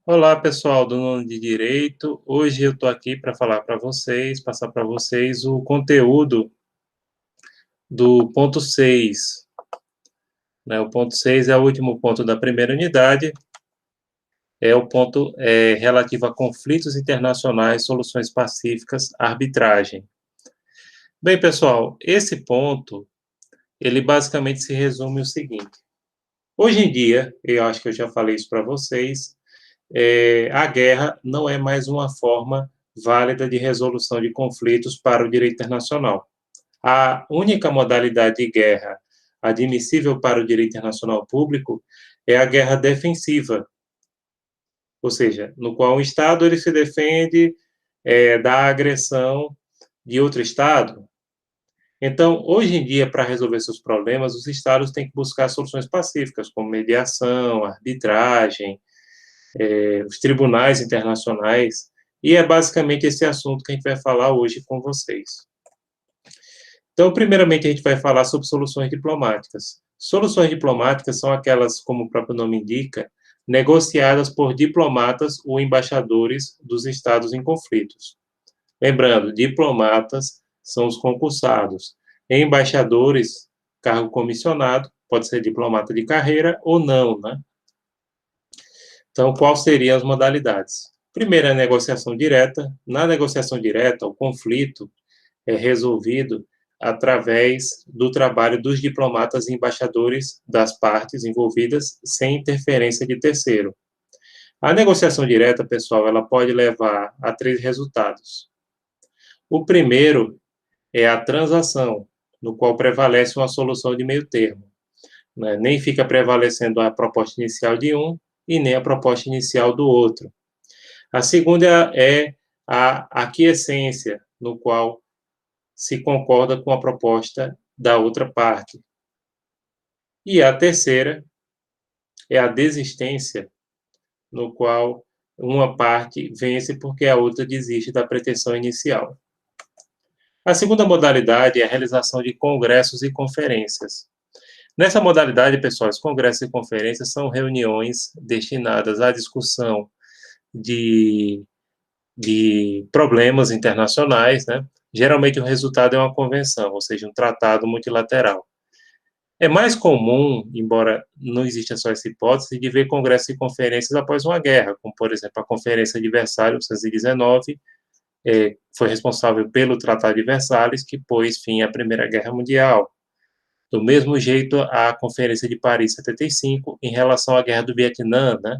Olá, pessoal do Nono de Direito. Hoje eu estou aqui para falar para vocês, passar para vocês o conteúdo do ponto 6. O ponto 6 é o último ponto da primeira unidade, é o ponto relativo a conflitos internacionais, soluções pacíficas, arbitragem. Bem, pessoal, esse ponto, ele basicamente se resume o seguinte. Hoje em dia, eu acho que eu já falei isso para vocês, a guerra não é mais uma forma válida de resolução de conflitos para o direito internacional. A única modalidade de guerra admissível para o direito internacional público é a guerra defensiva, ou seja, no qual o Estado ele se defende da agressão de outro Estado. Então, hoje em dia, para resolver seus problemas, os Estados têm que buscar soluções pacíficas, como mediação, arbitragem, os tribunais internacionais, e é basicamente esse assunto que a gente vai falar hoje com vocês. Então, primeiramente, a gente vai falar sobre soluções diplomáticas. Soluções diplomáticas são aquelas, como o próprio nome indica, negociadas por diplomatas ou embaixadores dos estados em conflitos. Lembrando, diplomatas são os concursados. Embaixadores, cargo comissionado, pode ser diplomata de carreira ou não, né? Então, quais seriam as modalidades? Primeiro, a negociação direta. Na negociação direta, o conflito é resolvido através do trabalho dos diplomatas e embaixadores das partes envolvidas, sem interferência de terceiro. A negociação direta, pessoal, ela pode levar a 3 resultados. O primeiro é a transação, no qual prevalece uma solução de meio termo. Né? Nem fica prevalecendo a proposta inicial de um e nem a proposta inicial do outro. A segunda é a aquiescência, no qual se concorda com a proposta da outra parte. E a terceira é a desistência, no qual uma parte vence porque a outra desiste da pretensão inicial. A segunda modalidade é a realização de congressos e conferências. Nessa modalidade, pessoal, os congressos e conferências são reuniões destinadas à discussão de problemas internacionais, né? Geralmente o resultado é uma convenção, ou seja, um tratado multilateral. É mais comum, embora não exista só essa hipótese, de ver congressos e conferências após uma guerra, como, por exemplo, a Conferência de Versalhes, 1919, foi responsável pelo Tratado de Versalhes, que pôs fim à Primeira Guerra Mundial. Do mesmo jeito, a Conferência de Paris, 75, em relação à Guerra do Vietnã, né?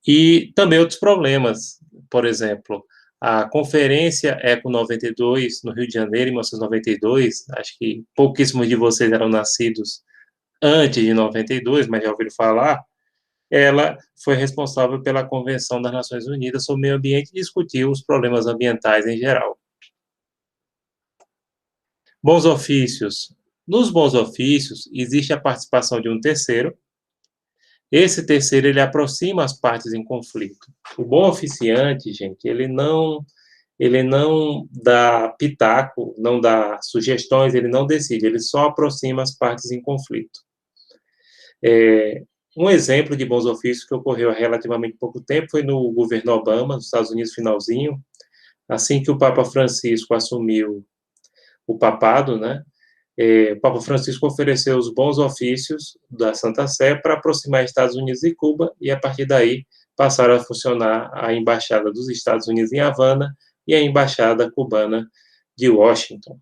E também outros problemas, por exemplo, a Conferência Eco 92, no Rio de Janeiro, em 1992, acho que pouquíssimos de vocês eram nascidos antes de 92, mas já ouviram falar, ela foi responsável pela Convenção das Nações Unidas sobre o Meio Ambiente e discutiu os problemas ambientais em geral. Bons ofícios. Nos bons ofícios, existe a participação de um terceiro. Esse terceiro, ele aproxima as partes em conflito. O bom oficiante, gente, ele não dá pitaco, não dá sugestões, ele não decide, ele só aproxima as partes em conflito. Um exemplo de bons ofícios que ocorreu há relativamente pouco tempo foi no governo Obama, nos Estados Unidos, finalzinho, assim que o Papa Francisco assumiu o papado, né? O Papa Francisco ofereceu os bons ofícios da Santa Sé para aproximar Estados Unidos e Cuba, e a partir daí passaram a funcionar a Embaixada dos Estados Unidos em Havana e a Embaixada Cubana de Washington.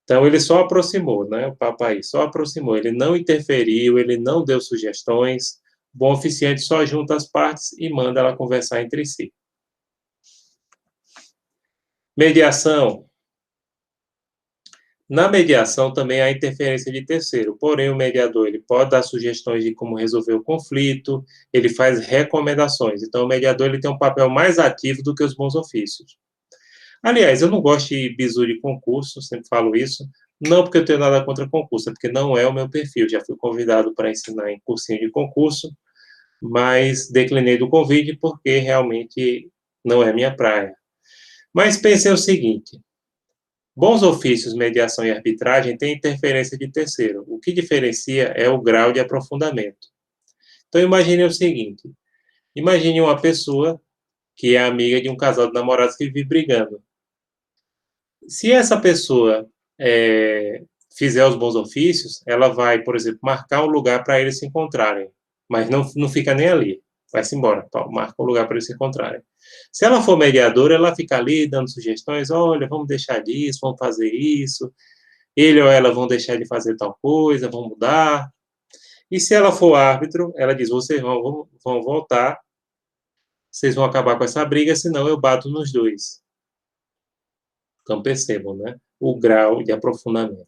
Então, ele só aproximou, né? O Papa aí só aproximou, ele não interferiu, ele não deu sugestões. O bom oficiante só junta as partes e manda ela conversar entre si. Mediação. Na mediação também há interferência de terceiro, porém o mediador ele pode dar sugestões de como resolver o conflito, ele faz recomendações. Então o mediador ele tem um papel mais ativo do que os bons ofícios. Aliás, eu não gosto de bizu de concurso, sempre falo isso, não porque eu tenho nada contra concurso, é porque não é o meu perfil. Já fui convidado para ensinar em cursinho de concurso, mas declinei do convite porque realmente não é minha praia. Mas pensei o seguinte: bons ofícios, mediação e arbitragem têm interferência de terceiro. O que diferencia é o grau de aprofundamento. Então, imagine o seguinte: Imagine uma pessoa que é amiga de um casal de namorados que vive brigando. Se essa pessoa fizer os bons ofícios, ela vai, por exemplo, marcar um lugar para eles se encontrarem, mas não fica nem ali, vai-se embora, marca um lugar para eles se encontrarem. Se ela for mediadora, ela fica ali dando sugestões, olha, vamos deixar disso, vamos fazer isso, ele ou ela vão deixar de fazer tal coisa, vão mudar. E se ela for árbitro, ela diz, vocês vão voltar, vocês vão acabar com essa briga, senão eu bato nos dois. Então percebam, né, o grau de aprofundamento.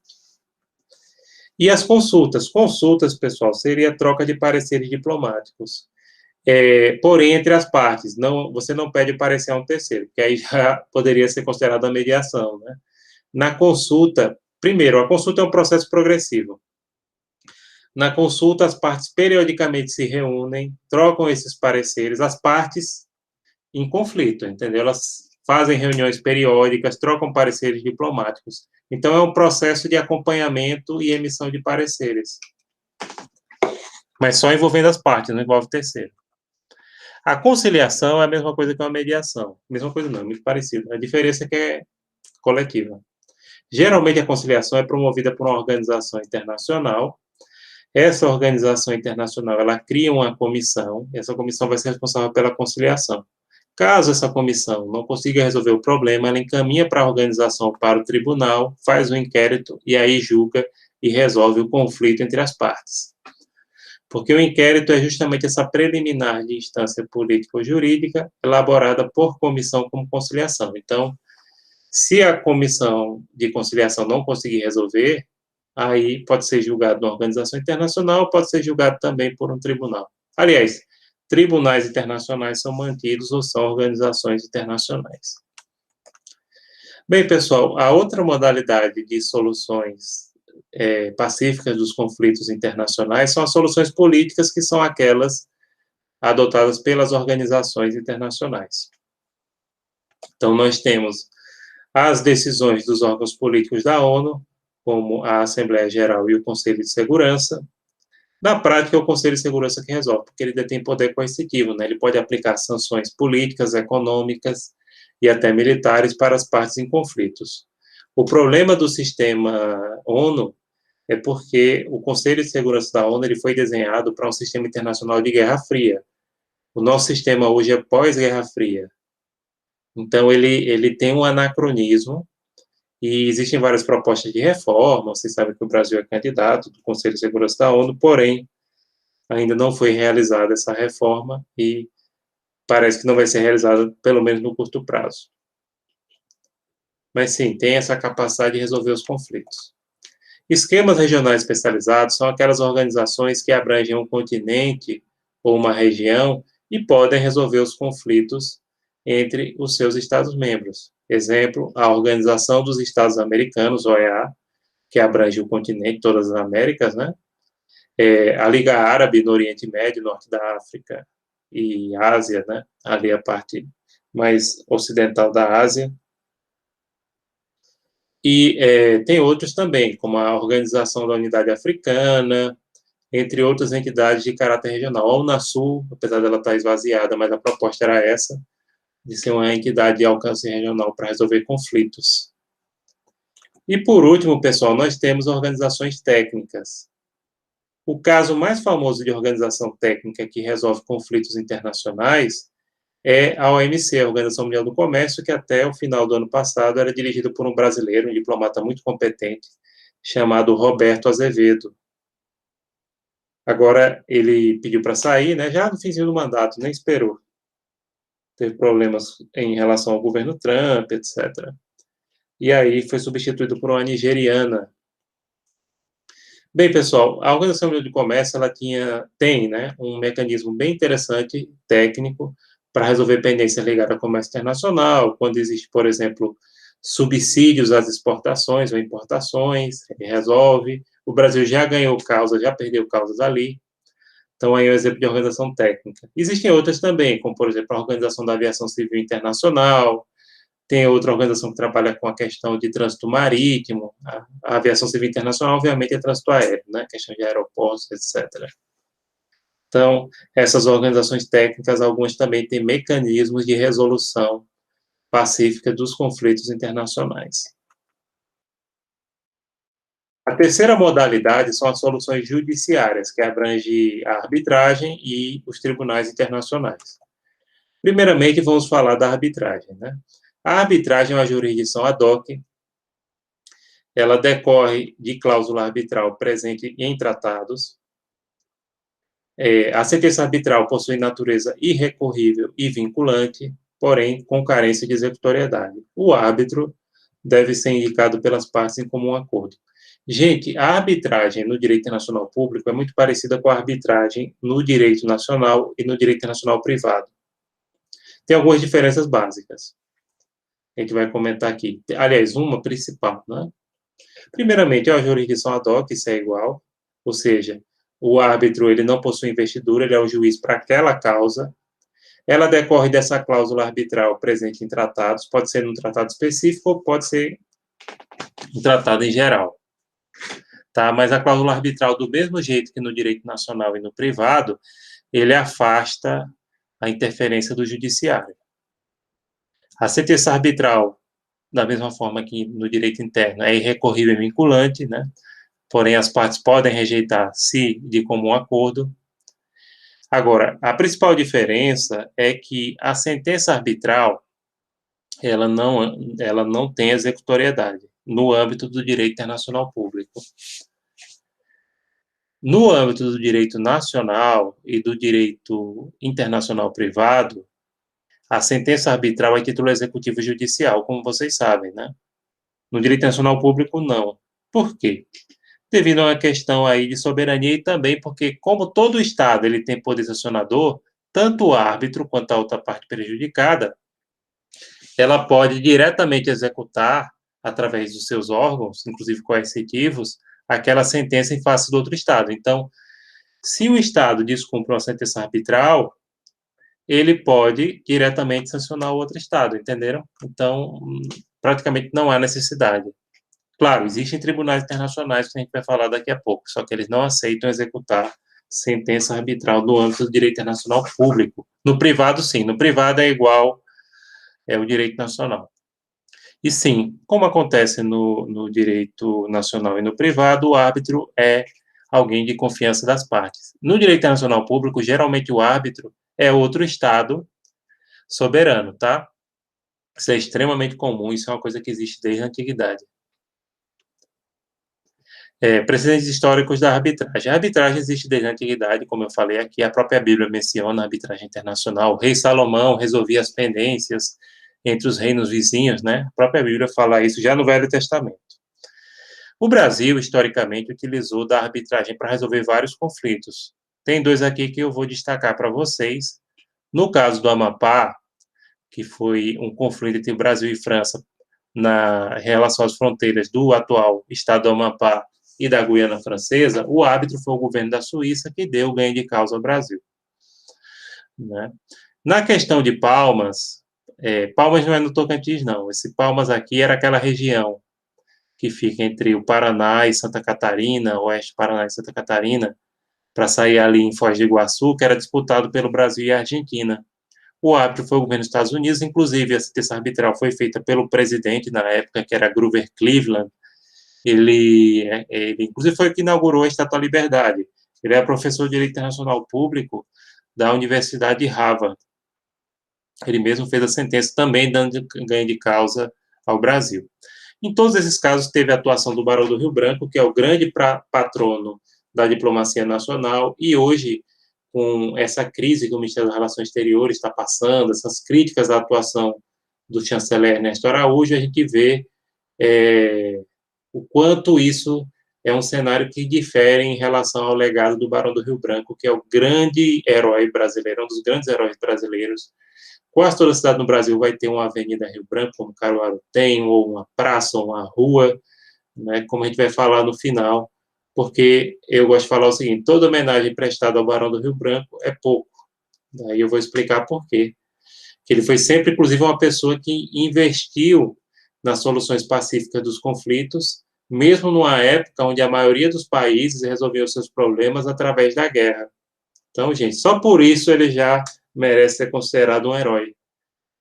E as consultas? Consultas, pessoal, seria troca de pareceres diplomáticos. Porém, entre as partes, você não pede parecer a um terceiro, que aí já poderia ser considerada a mediação, né? Na consulta, primeiro, a consulta é um processo progressivo. Na consulta, as partes periodicamente se reúnem, trocam esses pareceres, as partes em conflito, entendeu? Elas fazem reuniões periódicas, trocam pareceres diplomáticos. Então, é um processo de acompanhamento e emissão de pareceres. Mas só envolvendo as partes, não envolve terceiro. A conciliação é a mesma coisa que uma mediação. Mesma coisa não, é muito parecido. A diferença é que é coletiva. Geralmente, a conciliação é promovida por uma organização internacional. Essa organização internacional, ela cria uma comissão, e essa comissão vai ser responsável pela conciliação. Caso essa comissão não consiga resolver o problema, ela encaminha para a organização, para o tribunal, faz um inquérito e aí julga e resolve o conflito entre as partes. Porque o inquérito é justamente essa preliminar de instância política ou jurídica elaborada por comissão como conciliação. Então, se a comissão de conciliação não conseguir resolver, aí pode ser julgado numa organização internacional, pode ser julgado também por um tribunal. Aliás, tribunais internacionais são mantidos ou são organizações internacionais. Bem, pessoal, a outra modalidade de soluções pacíficas dos conflitos internacionais são as soluções políticas, que são aquelas adotadas pelas organizações internacionais. Então, nós temos as decisões dos órgãos políticos da ONU, como a Assembleia Geral e o Conselho de Segurança. Na prática, é o Conselho de Segurança que resolve, porque ele detém poder coercitivo, né? Ele pode aplicar sanções políticas, econômicas e até militares para as partes em conflitos. O problema do sistema ONU é porque o Conselho de Segurança da ONU ele foi desenhado para um sistema internacional de Guerra Fria. O nosso sistema hoje é pós-Guerra Fria. Então, ele tem um anacronismo e existem várias propostas de reforma. Vocês sabem que o Brasil é candidato do Conselho de Segurança da ONU, porém, ainda não foi realizada essa reforma e parece que não vai ser realizada, pelo menos no curto prazo. Mas, sim, tem essa capacidade de resolver os conflitos. Esquemas regionais especializados são aquelas organizações que abrangem um continente ou uma região e podem resolver os conflitos entre os seus Estados-membros. Exemplo, a Organização dos Estados Americanos, OEA, que abrange o continente, todas as Américas, né? A Liga Árabe no Oriente Médio, Norte da África e Ásia, né? Ali a parte mais ocidental da Ásia. E tem outros também, como a Organização da Unidade Africana, entre outras entidades de caráter regional. A Unasul, apesar dela estar esvaziada, mas a proposta era essa, de ser uma entidade de alcance regional para resolver conflitos. E, por último, pessoal, nós temos organizações técnicas. O caso mais famoso de organização técnica que resolve conflitos internacionais é a OMC, a Organização Mundial do Comércio, que até o final do ano passado era dirigida por um brasileiro, um diplomata muito competente, chamado Roberto Azevedo. Agora, ele pediu para sair, né, já no finzinho do mandato, nem esperou. Teve problemas em relação ao governo Trump, etc. E aí foi substituído por uma nigeriana. Bem, pessoal, a Organização Mundial do Comércio ela tem, né, um mecanismo bem interessante, técnico, para resolver pendências ligadas ao comércio internacional, quando existe, por exemplo, subsídios às exportações ou importações, ele resolve. O Brasil já ganhou causas, já perdeu causas ali. Então, aí é um exemplo de organização técnica. Existem outras também, como, por exemplo, a Organização da Aviação Civil Internacional, tem outra organização que trabalha com a questão de trânsito marítimo, a aviação civil internacional, obviamente, é trânsito aéreo, né, questão de aeroportos, etc. Então, essas organizações técnicas, algumas também têm mecanismos de resolução pacífica dos conflitos internacionais. A terceira modalidade são as soluções judiciárias, que abrange a arbitragem e os tribunais internacionais. Primeiramente, vamos falar da arbitragem, né? A arbitragem é uma jurisdição ad hoc, ela decorre de cláusula arbitral presente em tratados. A sentença arbitral possui natureza irrecorrível e vinculante, porém com carência de executoriedade. O árbitro deve ser indicado pelas partes em comum acordo. Gente, a arbitragem no direito internacional público é muito parecida com a arbitragem no direito nacional e no direito internacional privado. Tem algumas diferenças básicas. A gente vai comentar aqui. Aliás, uma principal, né? Primeiramente, é a jurisdição ad hoc, isso é igual, ou seja, o árbitro ele não possui investidura, ele é o juiz para aquela causa. Ela decorre dessa cláusula arbitral presente em tratados, pode ser num tratado específico ou pode ser um tratado em geral. Tá? Mas a cláusula arbitral, do mesmo jeito que no direito nacional e no privado, ele afasta a interferência do judiciário. A sentença arbitral, da mesma forma que no direito interno, é irrecorrível e vinculante, né? Porém, as partes podem rejeitar se de comum acordo. Agora, a principal diferença é que a sentença arbitral, ela não tem executoriedade no âmbito do direito internacional público. No âmbito do direito nacional e do direito internacional privado, a sentença arbitral é título executivo judicial, como vocês sabem, né? No direito internacional público, não. Por quê? Devido a uma questão aí de soberania e também porque, como todo Estado ele tem poder sancionador, tanto o árbitro quanto a outra parte prejudicada, ela pode diretamente executar, através dos seus órgãos, inclusive coercitivos, aquela sentença em face do outro Estado. Então, se o Estado descumpre uma sentença arbitral, ele pode diretamente sancionar o outro Estado, entenderam? Então, praticamente não há necessidade. Claro, existem tribunais internacionais que a gente vai falar daqui a pouco, só que eles não aceitam executar sentença arbitral no âmbito do direito internacional público. No privado, sim. No privado é igual o direito nacional. E sim, como acontece no direito nacional e no privado, o árbitro é alguém de confiança das partes. No direito internacional público, geralmente o árbitro é outro Estado soberano, tá? Isso é extremamente comum, isso é uma coisa que existe desde a antiguidade. Precedentes históricos da arbitragem. A arbitragem existe desde a antiguidade, como eu falei aqui, a própria Bíblia menciona a arbitragem internacional. O rei Salomão resolvia as pendências entre os reinos vizinhos, né? A própria Bíblia fala isso já no Velho Testamento. O Brasil, historicamente, utilizou da arbitragem para resolver vários conflitos. Tem dois aqui que eu vou destacar para vocês. No caso do Amapá, que foi um conflito entre Brasil e França na relação às fronteiras do atual estado do Amapá e da Guiana Francesa, o árbitro foi o governo da Suíça que deu o ganho de causa ao Brasil. Né? Na questão de Palmas, Palmas não é no Tocantins, não. Esse Palmas aqui era aquela região que fica entre o Paraná e Santa Catarina, oeste do Paraná e Santa Catarina, para sair ali em Foz do Iguaçu, que era disputado pelo Brasil e a Argentina. O árbitro foi o governo dos Estados Unidos, inclusive a sentença arbitral foi feita pelo presidente na época, que era Grover Cleveland. Ele inclusive foi o que inaugurou a Estátua da Liberdade. Ele é professor de Direito Internacional Público da Universidade de Harvard. Ele mesmo fez a sentença também dando ganho de causa ao Brasil. Em todos esses casos, teve a atuação do Barão do Rio Branco, que é o grande patrono da diplomacia nacional, e hoje, com essa crise que o Ministério das Relações Exteriores está passando, essas críticas à atuação do chanceler Ernesto Araújo, a gente vê o quanto isso é um cenário que difere em relação ao legado do Barão do Rio Branco, que é o grande herói brasileiro, um dos grandes heróis brasileiros. Quase toda cidade no Brasil vai ter uma avenida Rio Branco, como Caruaru tem, ou uma praça, ou uma rua, né, como a gente vai falar no final, porque eu gosto de falar o seguinte: toda homenagem prestada ao Barão do Rio Branco é pouco. Daí eu vou explicar por quê. Que ele foi sempre, inclusive, uma pessoa que investiu nas soluções pacíficas dos conflitos, mesmo numa época onde a maioria dos países resolveu seus problemas através da guerra. Então, gente, só por isso ele já merece ser considerado um herói.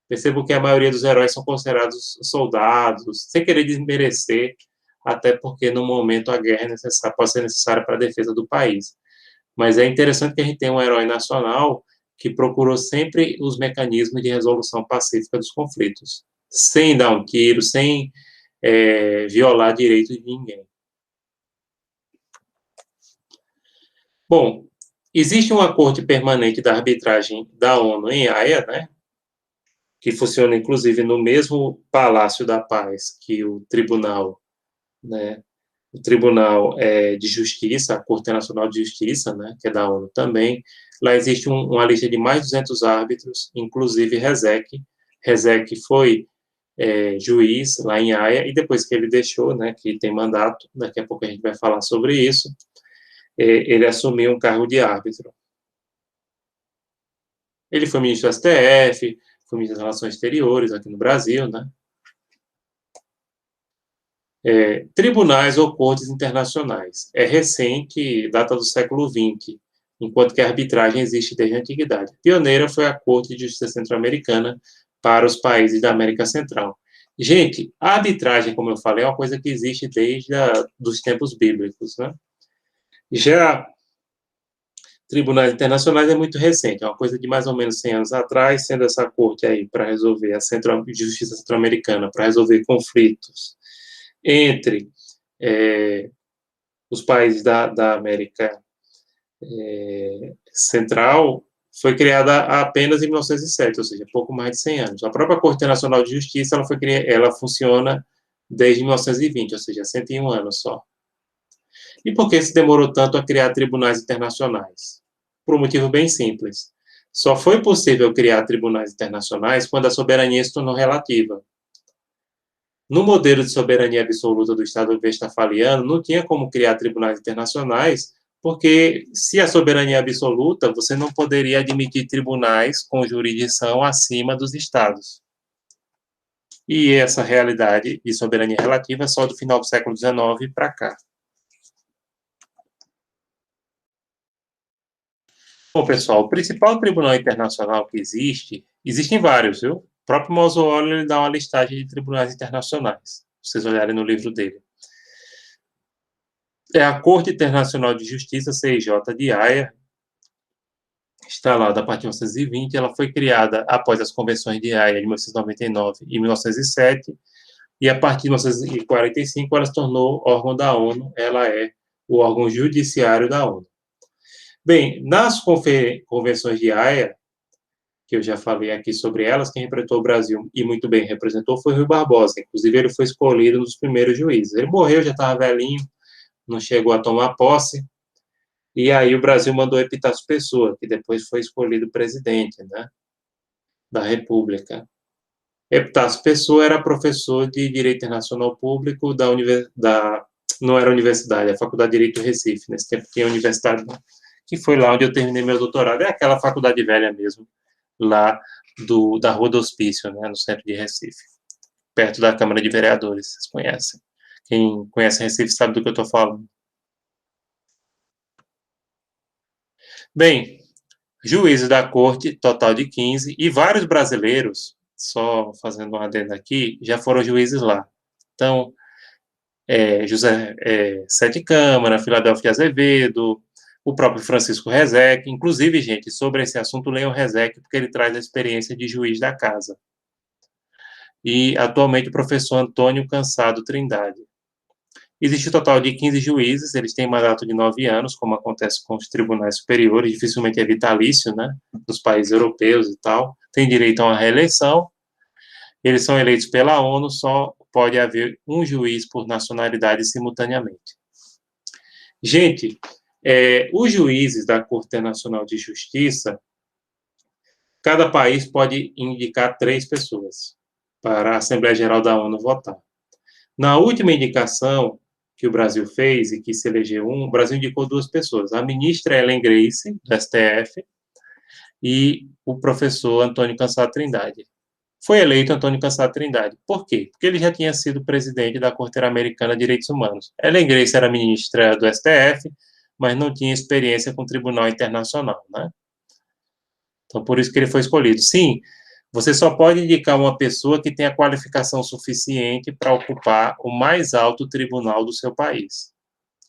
Percebo que a maioria dos heróis são considerados soldados, sem querer desmerecer, até porque no momento a guerra é necessária, pode ser necessária para a defesa do país. Mas é interessante que a gente tenha um herói nacional que procurou sempre os mecanismos de resolução pacífica dos conflitos, sem dar um tiro, sem violar direitos de ninguém. Bom, existe uma corte permanente da arbitragem da ONU em Haia, né, que funciona inclusive no mesmo Palácio da Paz que o Tribunal, né, o Tribunal de Justiça, a Corte Internacional de Justiça, né, que é da ONU também. Lá existe uma lista de mais de 200 árbitros, inclusive Rezec. Rezec foi juiz lá em Haia, e depois que ele deixou, né, que tem mandato, daqui a pouco a gente vai falar sobre isso, ele assumiu um cargo de árbitro. Ele foi ministro do STF, foi ministro das Relações Exteriores aqui no Brasil, né? Tribunais ou cortes internacionais. É recente, data do século XX, enquanto que a arbitragem existe desde a antiguidade. Pioneira foi a Corte de Justiça Centro-Americana para os países da América Central. Gente, a arbitragem, como eu falei, é uma coisa que existe desde os tempos bíblicos, né? Já tribunais internacionais é muito recente, é uma coisa de mais ou menos 100 anos atrás, sendo essa corte aí para resolver, a Justiça Centro-Americana, para resolver conflitos entre os países da América Central, foi criada apenas em 1907, ou seja, pouco mais de 100 anos. A própria Corte Internacional de Justiça, ela funciona desde 1920, ou seja, 101 anos só. E por que se demorou tanto a criar tribunais internacionais? Por um motivo bem simples. Só foi possível criar tribunais internacionais quando a soberania se tornou relativa. No modelo de soberania absoluta do Estado westfaliano, não tinha como criar tribunais internacionais, porque se a soberania é absoluta, você não poderia admitir tribunais com jurisdição acima dos Estados. E essa realidade de soberania relativa é só do final do século XIX para cá. Bom, pessoal, o principal tribunal internacional que existem vários, viu? O próprio Mausolio, ele dá uma listagem de tribunais internacionais, se vocês olharem no livro dele. É a Corte Internacional de Justiça, CIJ, de Haia, instalada a partir de 1920, ela foi criada após as convenções de Haia de 1999 e 1907, e a partir de 1945 ela se tornou órgão da ONU, ela é o órgão judiciário da ONU. Bem, nas convenções de Haia, que eu já falei aqui sobre elas, quem representou o Brasil e muito bem representou foi Rui Barbosa. Inclusive, ele foi escolhido um dos primeiros juízes. Ele morreu, já estava velhinho, não chegou a tomar posse, e aí o Brasil mandou Epitácio Pessoa, que depois foi escolhido presidente, né, da República. Epitácio Pessoa era professor de Direito Internacional Público não era universidade, a Faculdade de Direito do Recife, nesse tempo tinha universidade, que foi lá onde eu terminei meu doutorado, é aquela faculdade velha mesmo, lá da Rua do Hospício, né, no centro de Recife, perto da Câmara de Vereadores, vocês conhecem. Quem conhece Recife sabe do que eu estou falando. Bem, juízes da corte, total de 15, e vários brasileiros, só fazendo uma adenda aqui, já foram juízes lá. Então, José Sete Câmara, Filadélfia Azevedo, o próprio Francisco Rezec. Inclusive, gente, sobre esse assunto, leiam Rezec, porque ele traz a experiência de juiz da casa. E, atualmente, o professor Antônio Cansado Trindade. Existe um total de 15 juízes, eles têm mandato de 9 anos, como acontece com os tribunais superiores, dificilmente é vitalício, né, nos países europeus e tal. Tem direito a uma reeleição, eles são eleitos pela ONU, só pode haver um juiz por nacionalidade simultaneamente. Gente, os juízes da Corte Internacional de Justiça, cada país pode indicar 3 pessoas para a Assembleia Geral da ONU votar. Na última indicação que o Brasil fez e que se elegeu o Brasil indicou 2 pessoas, a ministra Ellen Grace, do STF, e o professor Antônio Cansado Trindade. Foi eleito Antônio Cansado Trindade. Por quê? Porque ele já tinha sido presidente da Corte Interamericana de Direitos Humanos. Ellen Grace era ministra do STF, mas não tinha experiência com o Tribunal Internacional, né? Então, por isso que ele foi escolhido. Sim, você só pode indicar uma pessoa que tenha qualificação suficiente para ocupar o mais alto tribunal do seu país.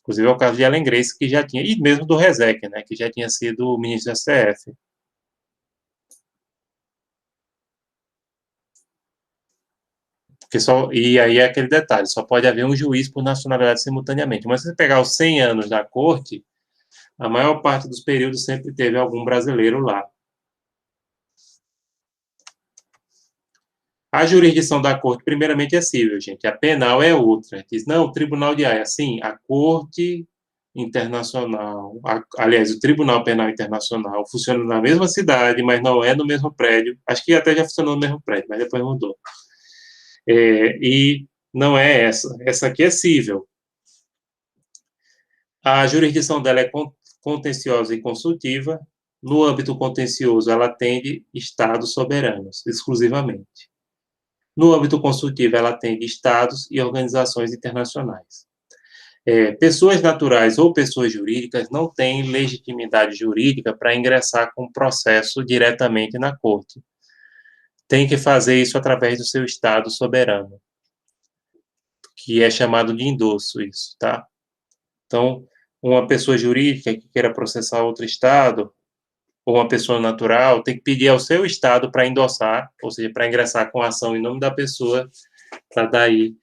Inclusive, é o caso de Ellen Grace, que já tinha, e mesmo do Rezec, né, que já tinha sido ministro do STF. Porque só, e aí é aquele detalhe, só pode haver um juiz por nacionalidade simultaneamente. Mas se você pegar os 100 anos da corte, a maior parte dos períodos sempre teve algum brasileiro lá. A jurisdição da corte, primeiramente, é civil, gente. A penal é outra. Diz, não, o Tribunal de Haia, sim, a Corte Internacional, aliás, o Tribunal Penal Internacional funciona na mesma cidade, mas não é no mesmo prédio. Acho que até já funcionou no mesmo prédio, mas depois mudou. E não é essa. Essa aqui é civil. A jurisdição dela é contenciosa e consultiva. No âmbito contencioso, ela atende estados soberanos, exclusivamente. No âmbito consultivo, ela atende estados e organizações internacionais. Pessoas naturais ou pessoas jurídicas não têm legitimidade jurídica para ingressar com o processo diretamente na corte. Tem que fazer isso através do seu estado soberano, que é chamado de endosso isso, tá? Então, uma pessoa jurídica que queira processar outro estado, ou uma pessoa natural, tem que pedir ao seu estado para endossar, ou seja, para ingressar com a ação em nome da pessoa, para daí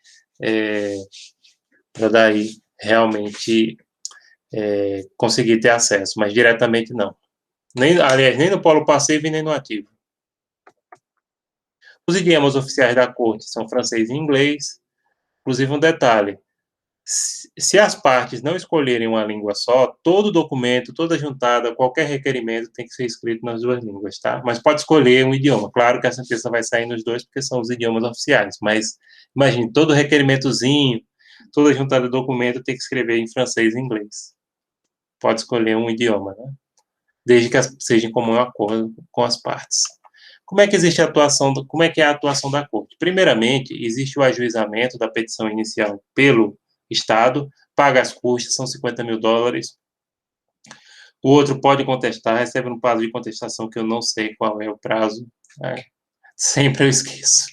realmente conseguir ter acesso, mas diretamente não. Aliás, nem no polo passivo e nem no ativo. Os idiomas oficiais da corte são francês e inglês. Inclusive, um detalhe: se as partes não escolherem uma língua só, todo documento, toda juntada, qualquer requerimento tem que ser escrito nas duas línguas, tá? Mas pode escolher um idioma. Claro que a sentença vai sair nos dois, porque são os idiomas oficiais. Mas, imagine, todo requerimentozinho, toda juntada de documento tem que escrever em francês e inglês. Pode escolher um idioma, né? Desde que seja em comum acordo com as partes. Como é que existe a atuação, como é que é a atuação da corte? Primeiramente, existe o ajuizamento da petição inicial pelo Estado, paga as custas, são US$ 50.000. O outro pode contestar, recebe um prazo de contestação que eu não sei qual é o prazo. Sempre eu esqueço.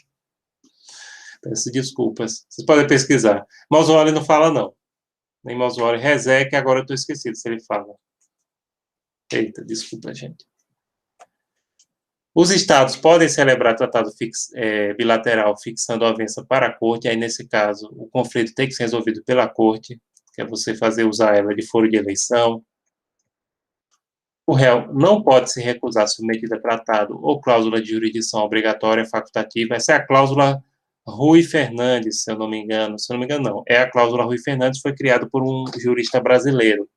Peço desculpas. Vocês podem pesquisar. Mausooli não fala, não. Nem Mausooli. Rezec, agora eu estou esquecido se ele fala. Eita, desculpa, gente. Os estados podem celebrar tratado bilateral fixando a avença para a corte, aí, nesse caso, o conflito tem que ser resolvido pela corte, que é você usar ela de foro de eleição. O réu não pode se recusar submetido a tratado ou cláusula de jurisdição obrigatória facultativa. Essa é a cláusula Rui Fernandes, se eu não me engano. Se eu não me engano, não. É a cláusula Rui Fernandes, foi criada por um jurista brasileiro.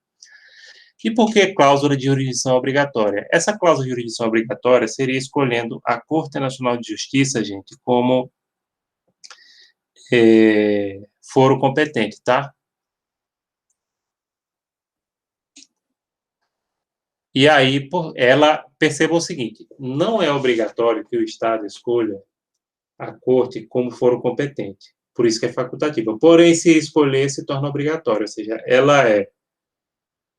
E por que cláusula de jurisdição obrigatória? Essa cláusula de jurisdição obrigatória seria escolhendo a Corte Nacional de Justiça, gente, como foro competente, tá? E aí, ela perceba o seguinte, não é obrigatório que o Estado escolha a Corte como foro competente, por isso que é facultativa. Porém, se escolher, se torna obrigatória, ou seja, ela é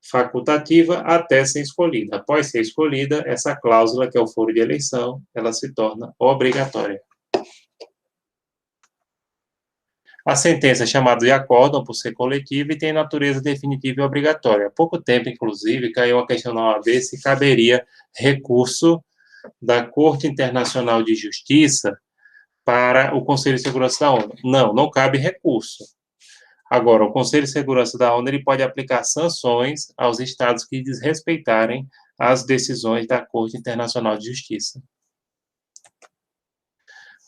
facultativa até ser escolhida. Após ser escolhida, essa cláusula, que é o foro de eleição, ela se torna obrigatória. A sentença é chamada de acórdão por ser coletiva e tem natureza definitiva e obrigatória. Há pouco tempo, inclusive, caiu a questão na OAB se caberia recurso da Corte Internacional de Justiça para o Conselho de Segurança da ONU. Não, não cabe recurso. Agora, o Conselho de Segurança da ONU ele pode aplicar sanções aos estados que desrespeitarem as decisões da Corte Internacional de Justiça.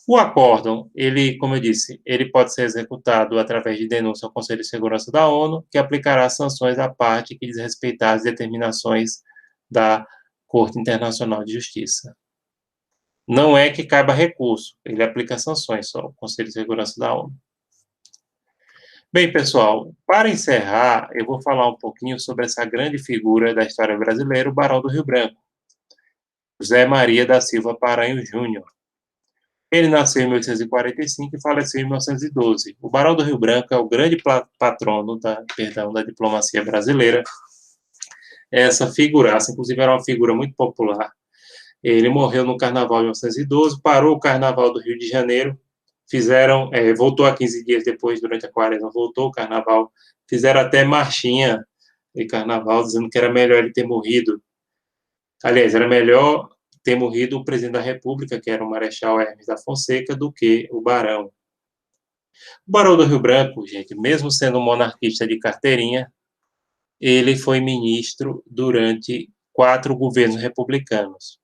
O acórdão, ele, como eu disse, ele pode ser executado através de denúncia ao Conselho de Segurança da ONU, que aplicará sanções à parte que desrespeitar as determinações da Corte Internacional de Justiça. Não é que caiba recurso, ele aplica sanções só ao Conselho de Segurança da ONU. Bem, pessoal, para encerrar, eu vou falar um pouquinho sobre essa grande figura da história brasileira, o Barão do Rio Branco, José Maria da Silva Paranhos Júnior. Ele nasceu em 1845 e faleceu em 1912. O Barão do Rio Branco é o grande patrono da diplomacia brasileira. essa figuraça, inclusive era uma figura muito popular. Ele morreu no Carnaval de 1912, parou o Carnaval do Rio de Janeiro, voltou a 15 dias depois, durante a quaresma, voltou o Carnaval, fizeram até marchinha de Carnaval, dizendo que era melhor ele ter morrido. Aliás, era melhor ter morrido o presidente da República, que era o Marechal Hermes da Fonseca, do que o Barão. O Barão do Rio Branco, gente, mesmo sendo um monarquista de carteirinha, ele foi ministro durante 4 governos republicanos.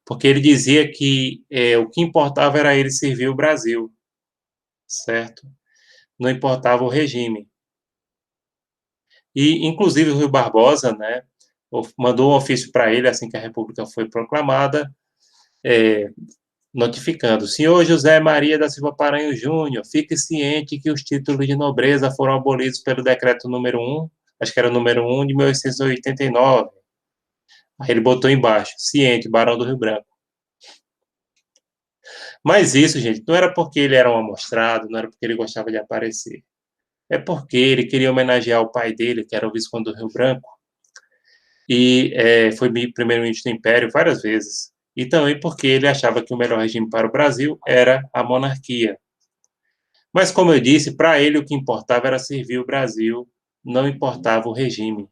Porque ele dizia que o que importava era ele servir o Brasil, certo? Não importava o regime. E, inclusive, o Rui Barbosa, né, mandou um ofício para ele, assim que a República foi proclamada, notificando: senhor José Maria da Silva Paranhos Júnior, fique ciente que os títulos de nobreza foram abolidos pelo decreto número 1, acho que era o número 1 de 1889. Aí ele botou embaixo: ciente, Barão do Rio Branco. Mas isso, gente, não era porque ele era um amostrado, não era porque ele gostava de aparecer. É porque ele queria homenagear o pai dele, que era o Visconde do Rio Branco, e foi primeiro-ministro do Império várias vezes. E também porque ele achava que o melhor regime para o Brasil era a monarquia. Mas, como eu disse, para ele o que importava era servir o Brasil, não importava o regime.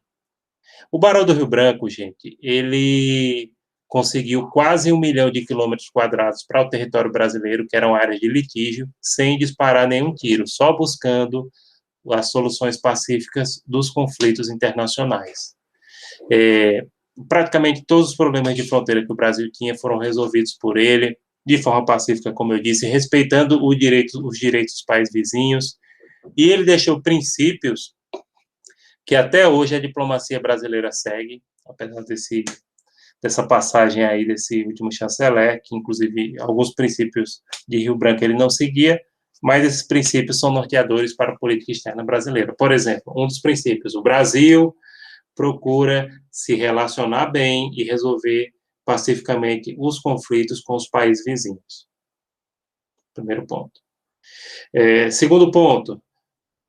O Barão do Rio Branco, gente, ele conseguiu quase 1 milhão de quilômetros quadrados para o território brasileiro, que eram áreas de litígio, sem disparar nenhum tiro, só buscando as soluções pacíficas dos conflitos internacionais. Praticamente todos os problemas de fronteira que o Brasil tinha foram resolvidos por ele, de forma pacífica, como eu disse, respeitando os direitos dos países vizinhos, e ele deixou princípios que até hoje a diplomacia brasileira segue, apesar dessa passagem aí desse último chanceler, que inclusive alguns princípios de Rio Branco ele não seguia, mas esses princípios são norteadores para a política externa brasileira. Por exemplo, um dos princípios: o Brasil procura se relacionar bem e resolver pacificamente os conflitos com os países vizinhos. Primeiro ponto. Segundo ponto: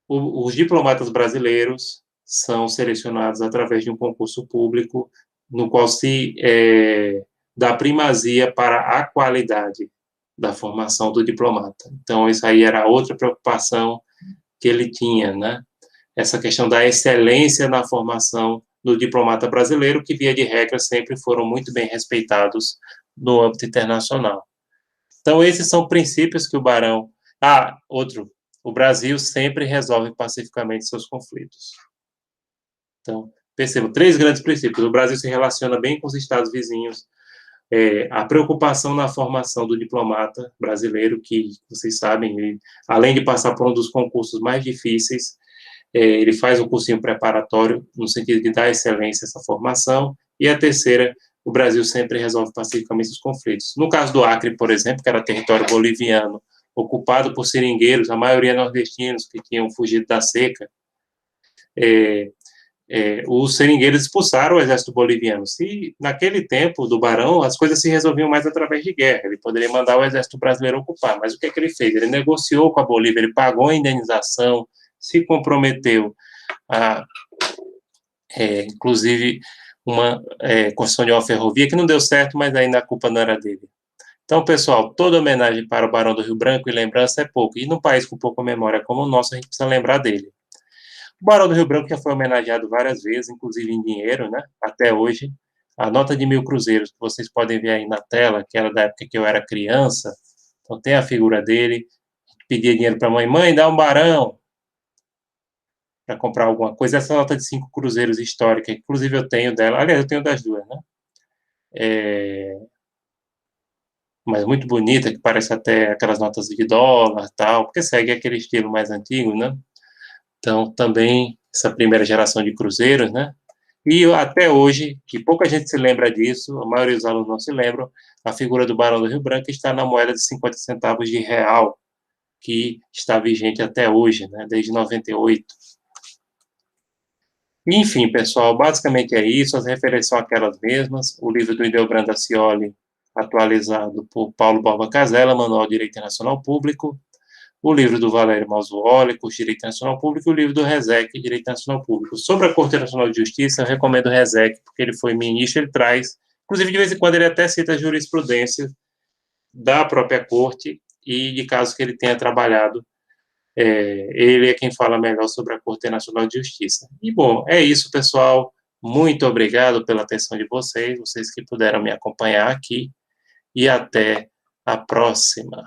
os diplomatas brasileiros são selecionados através de um concurso público, no qual se dá primazia para a qualidade da formação do diplomata. Então, isso aí era outra preocupação que ele tinha, né? Essa questão da excelência na formação do diplomata brasileiro, que, via de regra, sempre foram muito bem respeitados no âmbito internacional. Então, esses são princípios que o Barão... outro: o Brasil sempre resolve pacificamente seus conflitos. Então, percebam, 3 grandes princípios: o Brasil se relaciona bem com os estados vizinhos, a preocupação na formação do diplomata brasileiro, que, vocês sabem, ele, além de passar por um dos concursos mais difíceis, ele faz um cursinho preparatório, no sentido de dar excelência a essa formação. E a terceira: o Brasil sempre resolve pacificamente os conflitos. No caso do Acre, por exemplo, que era território boliviano, ocupado por seringueiros, a maioria nordestinos, que tinham fugido da seca, os seringueiros expulsaram o exército boliviano. Se, naquele tempo do Barão, as coisas se resolviam mais através de guerra, ele poderia mandar o exército brasileiro ocupar, mas o que ele fez? Ele negociou com a Bolívia, ele pagou a indenização, se comprometeu a, inclusive, uma construção de uma ferrovia, que não deu certo, mas ainda a culpa não era dele. Então, pessoal, toda homenagem para o Barão do Rio Branco e lembrança é pouco, e num país com pouca memória como o nosso, a gente precisa lembrar dele. O Barão do Rio Branco já foi homenageado várias vezes, inclusive em dinheiro, né, até hoje. A nota de 1.000 cruzeiros, que vocês podem ver aí na tela, que era da época que eu era criança, então tem a figura dele. Pedia dinheiro para a mãe, dá um barão, para comprar alguma coisa. Essa nota de 5 cruzeiros histórica, inclusive eu tenho dela, aliás, eu tenho das duas, né? Mas muito bonita, que parece até aquelas notas de dólar, tal, porque segue aquele estilo mais antigo, né? Então, também, essa primeira geração de cruzeiros, né? E até hoje, que pouca gente se lembra disso, a maioria dos alunos não se lembram, a figura do Barão do Rio Branco está na moeda de 50 centavos de real, que está vigente até hoje, né? Desde 98. Enfim, pessoal, basicamente é isso, as referências são aquelas mesmas, o livro do Ildebrando Dacioli, atualizado por Paulo Borba Casella, Manual de Direito Internacional Público, o livro do Valério Mazzuoli, Curso de Direito Nacional Público, e o livro do Rezec, Direito Nacional Público. Sobre a Corte Nacional de Justiça, eu recomendo o Rezec, porque ele foi ministro, ele traz, inclusive, de vez em quando, ele até cita a jurisprudência da própria Corte e de casos que ele tenha trabalhado. Ele é quem fala melhor sobre a Corte Nacional de Justiça. E, bom, é isso, pessoal. Muito obrigado pela atenção de vocês que puderam me acompanhar aqui, e até a próxima.